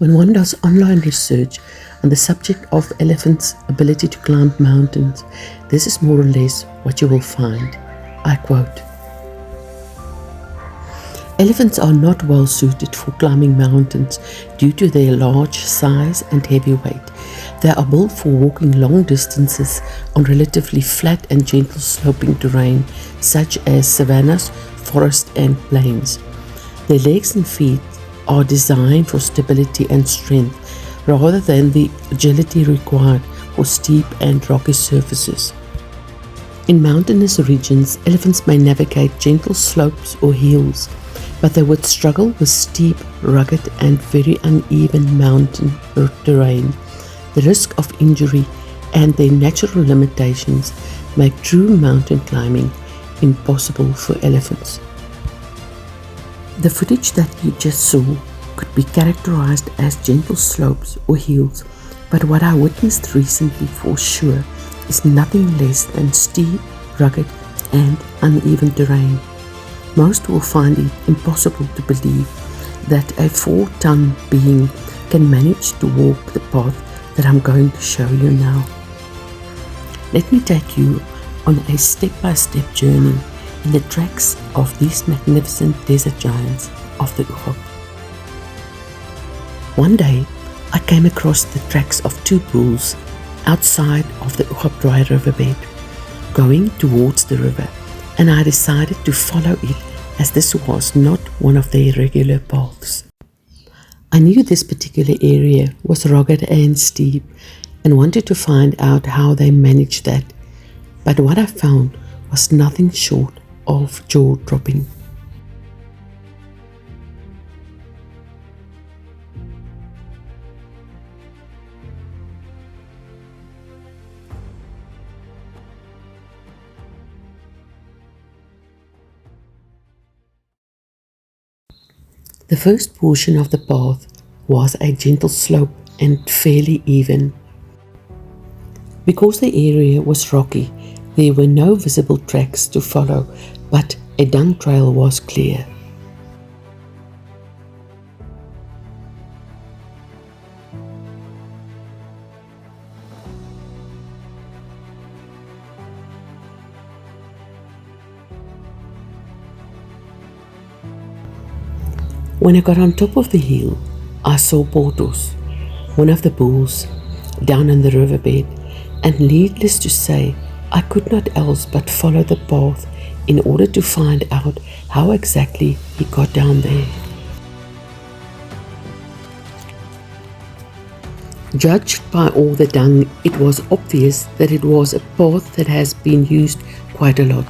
When one does online research on the subject of elephants' ability to climb mountains, this is more or less what you will find. I quote, "Elephants are not well suited for climbing mountains due to their large size and heavy weight. They are built for walking long distances on relatively flat and gentle sloping terrain such as savannas, forests and plains. Their legs and feet are designed for stability and strength rather than the agility required for steep and rocky surfaces. In mountainous regions, elephants may navigate gentle slopes or hills, but they would struggle with steep, rugged and very uneven mountain terrain. The risk of injury and their natural limitations make true mountain climbing impossible for elephants." The footage that you just saw could be characterized as gentle slopes or hills, but what I witnessed recently for sure is nothing less than steep, rugged and uneven terrain. Most will find it impossible to believe that a 4-ton being can manage to walk the path that I'm going to show you now. Let me take you on a step-by-step journey in the tracks of these magnificent desert giants of the Oegop. One day, I came across the tracks of 2 bulls outside of the Oegop dry riverbed, going towards the river, and I decided to follow it as this was not one of their regular paths. I knew this particular area was rugged and steep and wanted to find out how they managed that, but what I found was nothing short of jaw-dropping. The first portion of the path was a gentle slope and fairly even. Because the area was rocky, there were no visible tracks to follow, but a dung trail was clear. When I got on top of the hill, I saw Portos, one of the bulls, down in the riverbed, and needless to say, I could not else but follow the path in order to find out how exactly he got down there. Judged by all the dung, it was obvious that it was a path that has been used quite a lot.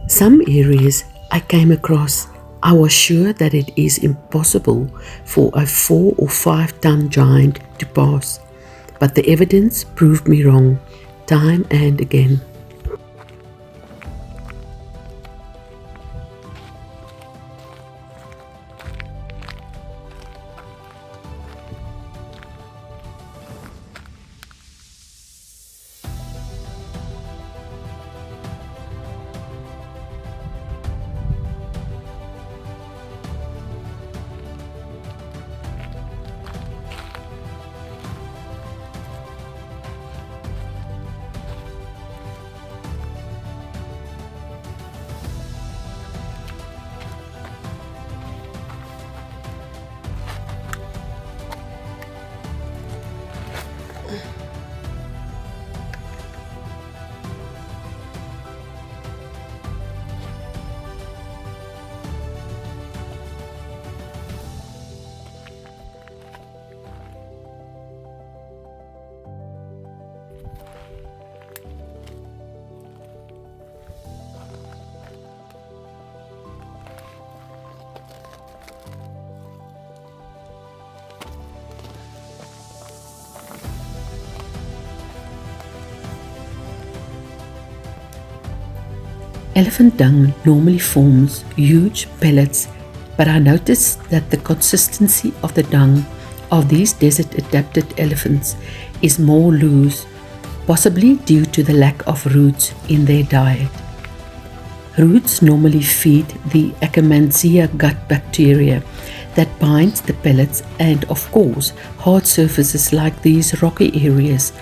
Some areas I came across, I was sure that it is impossible for a 4 or 5 ton giant to pass, but the evidence proved me wrong time and again. Elephant dung normally forms huge pellets, but I noticed that the consistency of the dung of these desert-adapted elephants is more loose, possibly due to the lack of roots in their diet. Roots normally feed the Akkermansia gut bacteria that binds the pellets, and of course, hard surfaces like these rocky areas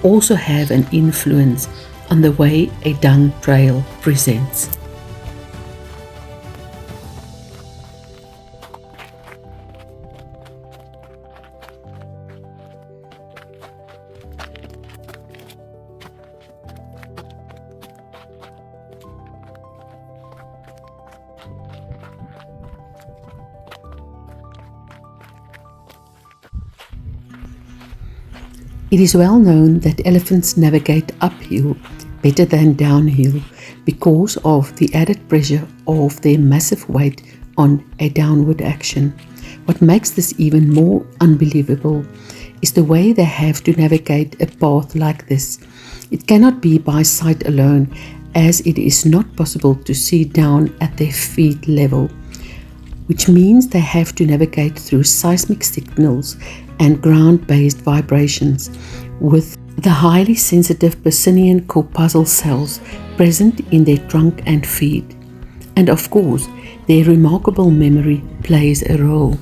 also have an influence on the way a dung trail presents. It is well known that elephants navigate uphill better than downhill because of the added pressure of their massive weight on a downward action. What makes this even more unbelievable is the way they have to navigate a path like this. It cannot be by sight alone, as it is not possible to see down at their feet level, which means they have to navigate through seismic signals and ground-based vibrations with the highly sensitive Pacinian corpuscle cells present in their trunk and feet. And of course, their remarkable memory plays a role.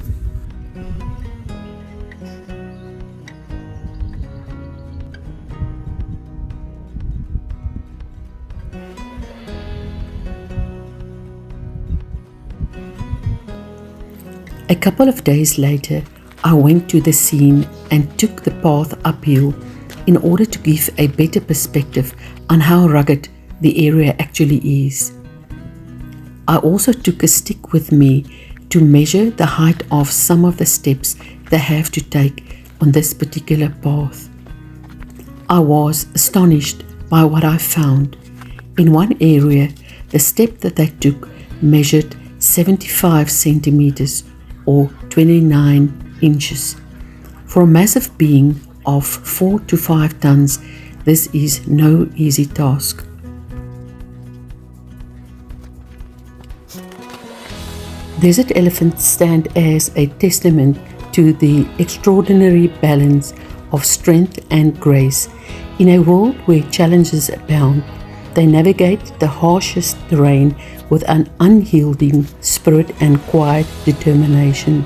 A couple of days later, I went to the scene and took the path uphill in order to give a better perspective on how rugged the area actually is. I also took a stick with me to measure the height of some of the steps they have to take on this particular path. I was astonished by what I found. In one area, the step that they took measured 75 centimeters or 29 inches. For a massive being of 4 to 5 tons, this is no easy task. Desert elephants stand as a testament to the extraordinary balance of strength and grace. In a world where challenges abound, they navigate the harshest terrain with an unyielding spirit and quiet determination.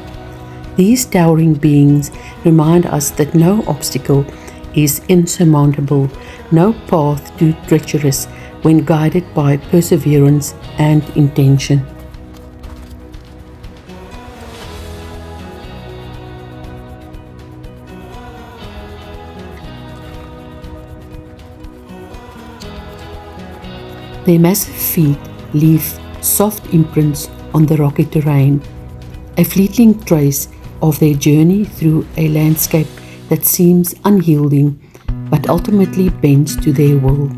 These towering beings remind us that no obstacle is insurmountable, no path too treacherous when guided by perseverance and intention. Their massive feet leave soft imprints on the rocky terrain, a fleeting trace of their journey through a landscape that seems unyielding but ultimately bends to their will.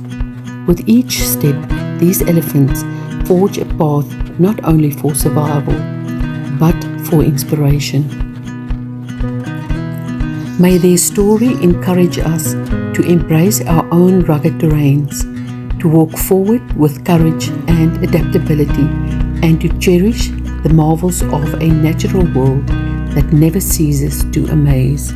With each step, these elephants forge a path not only for survival but for inspiration. May their story encourage us to embrace our own rugged terrains, to walk forward with courage and adaptability, and to cherish the marvels of a natural world that never ceases to amaze.